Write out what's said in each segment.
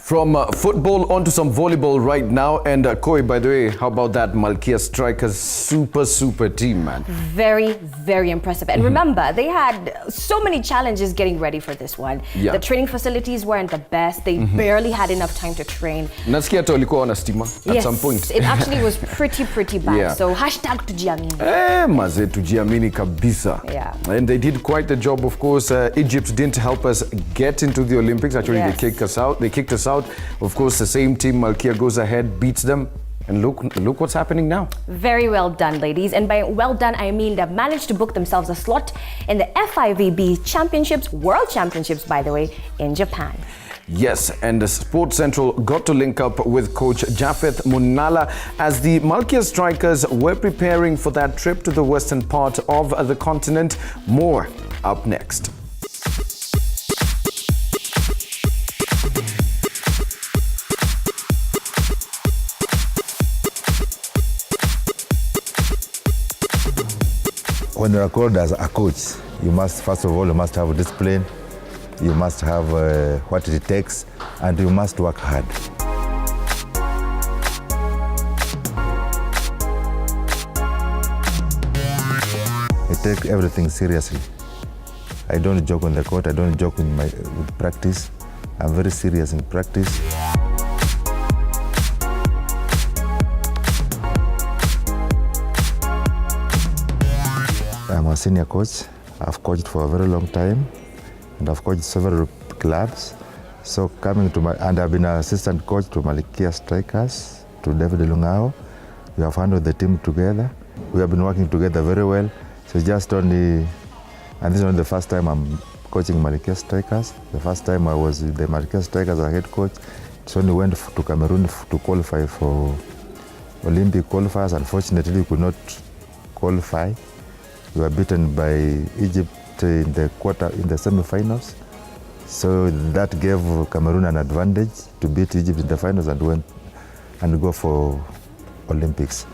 From football onto some volleyball right now. And Koi, by the way, how about that Malkia strikers? Super team, man. Very impressive. And remember, they had so many challenges getting ready for this one. Yeah. The training facilities weren't the best. They barely had enough time to train. Nasikia hata walikuwa wana stima at some point. It actually was pretty bad. Yeah. So #tujiamini. Maze tujiamini kabisa. Yeah. And they did quite the job, of course. Egypt didn't help us get into the Olympics. Actually, Yes. they kicked us out. Of course, the same team, Malkia, goes ahead, beats them. And look what's happening now. Very well done, ladies. And by well done, I mean they've managed to book themselves a slot in the FIVB Championships, World Championships, by the way, in Japan. Yes, and the Sports Central got to link up with coach Japheth Munala as the Malkia strikers were preparing for that trip to the western part of the continent. More up next. When you are called as a coach, you must, first of all, you must have discipline, you must have what it takes, and you must work hard. I take everything seriously. I don't joke on the court, I don't joke with practice. I'm very serious in practice. I'm a senior coach. I've coached for a very long time, and I've coached several clubs. So and I've been an assistant coach to Malkia strikers, to David Lungao. We have handled the team together. We have been working together very well. So just and this is not the first time I'm coaching Malkia strikers. The first time I was with the Malkia strikers as a head coach. So we went to Cameroon to qualify for Olympic qualifiers. Unfortunately, we could not qualify. We were beaten by Egypt in the semi-finals. So that gave Cameroon an advantage to beat Egypt in the finals and go for Olympics.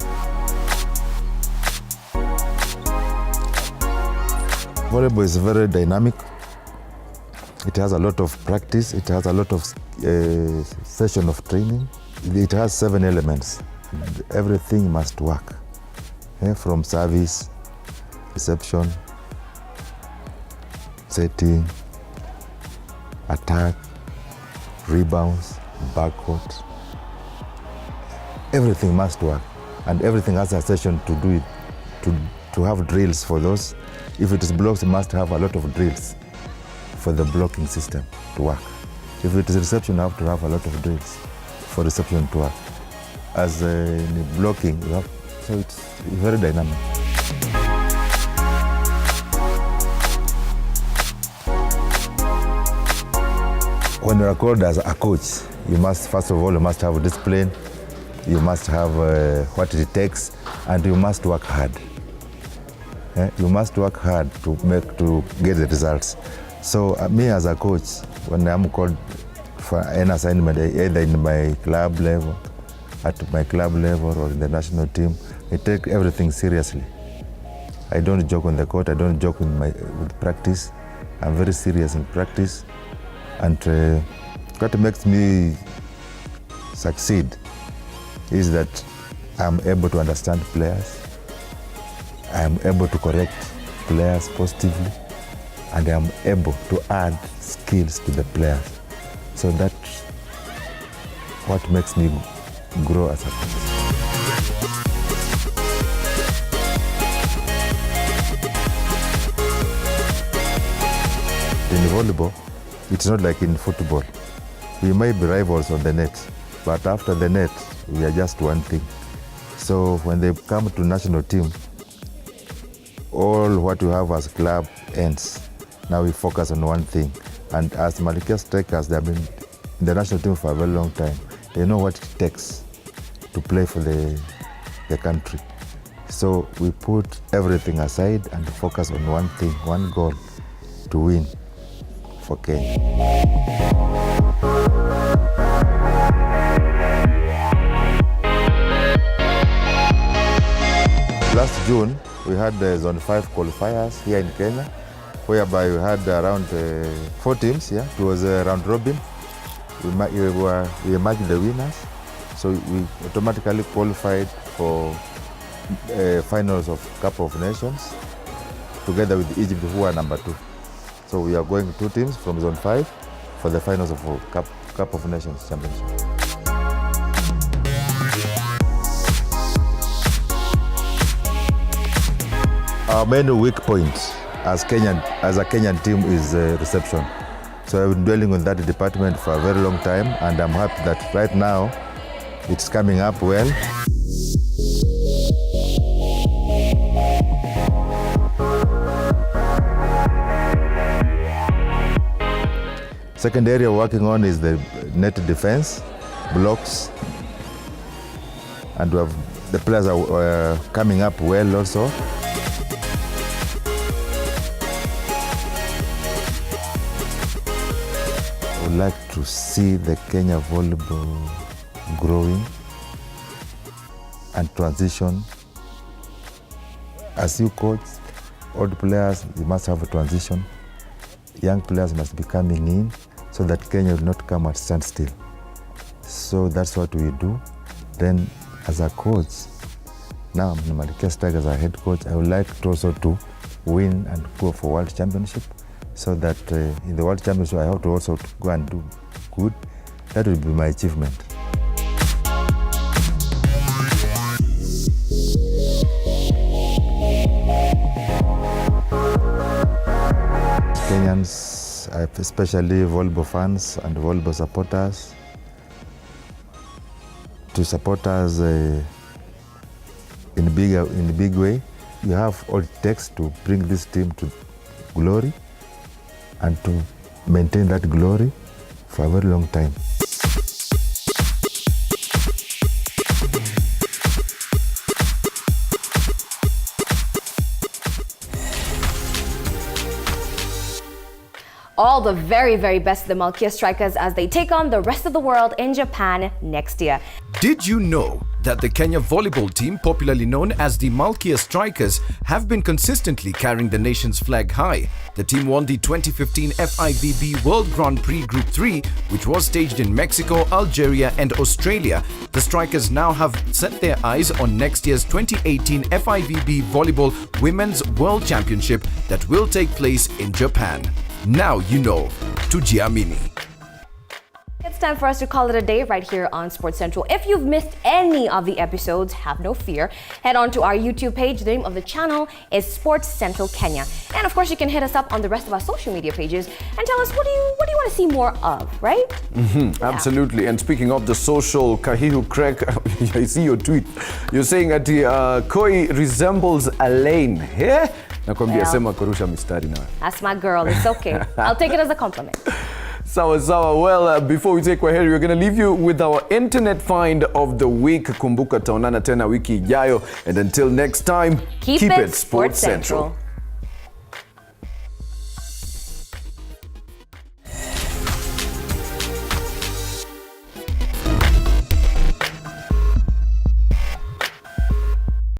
Volleyball is very dynamic. It has a lot of practice. It has a lot of session of training. It has 7 elements. Everything must work, from service, reception, setting, attack, rebounds, backcourt. Everything must work, and everything has a session to do it, to have drills for those. If it is blocks, you must have a lot of drills for the blocking system to work. If it is reception, you have to have a lot of drills for reception to work. As in blocking, so it's very dynamic. When you are called as a coach, you must, first of all, you must have discipline, you must have what it takes, and you must work hard. You must work hard to get the results. So me as a coach, when I'm called for an assignment, either in my club level, or in the national team, I take everything seriously. I don't joke on the court, I don't joke with practice. I'm very serious in practice. And what makes me succeed is that I'm able to understand players, I'm able to correct players positively, and I'm able to add skills to the players. So that's what makes me grow as a coach. In volleyball, it's not like in football. We may be rivals on the net, but after the net, we are just one thing. So when they come to national team, all what you have as club ends. Now we focus on one thing. And as Malkia strikers, they have been in the national team for a very long time. They know what it takes to play for the country. So we put everything aside and focus on one thing, one goal, to win for Kenya. Last June, we had the Zone 5 qualifiers here in Kenya, whereby we had around 4 teams. Yeah, it was a round robin. we emerged the winners. So we automatically qualified for finals of Cup of Nations together with Egypt, who are number 2. So we are going 2 teams from Zone 5 for the finals of Cup of Nations Championship. Our main weak point as a Kenyan team is reception. So I've been dwelling on that department for a very long time, and I'm happy that right now it's coming up well. Second area we're working on is the net defense, blocks, and the players are coming up well also. I would like to see the Kenya volleyball growing and transition. As you coach, old players, you must have a transition. Young players must be coming in so that Kenya will not come at standstill. So that's what we do. Then as a coach, now I'm the Malkia Strikers as a head coach, I would like to also to win and go for World Championship, so that in the World Championship I have to also go and do good. That will be my achievement. Kenyans, especially volleyball fans and volleyball supporters, to support us in a big way. You have all it takes to bring this team to glory and to maintain that glory for a very long time. All the very, very best of the Malkia Strikers as they take on the rest of the world in Japan next year. Did you know that the Kenya volleyball team, popularly known as the Malkia Strikers, have been consistently carrying the nation's flag high? The team won the 2015 FIVB World Grand Prix Group 3, which was staged in Mexico, Algeria and Australia. The Strikers now have set their eyes on next year's 2018 FIVB Volleyball Women's World Championship that will take place in Japan. Now you know. Tujiamini. It's time for us to call it a day right here on Sports Central. If you've missed any of the episodes, have no fear. Head on to our YouTube page. The name of the channel is Sports Central Kenya. And of course, you can hit us up on the rest of our social media pages and tell us what do you want to see more of, right? Yeah. Absolutely. And speaking of the social, Kahihu Craig, I see your tweet. You're saying that Koi resembles Elaine. Yeah? Nakwambia sema kurusha mistari na. That's my girl. It's okay. I'll take it as a compliment. Sawa. Well, before we take kwaheri, we're going to leave you with our internet find of the week. Kumbuka taonana tena wiki ijayo. And until next time, keep it Sports Central.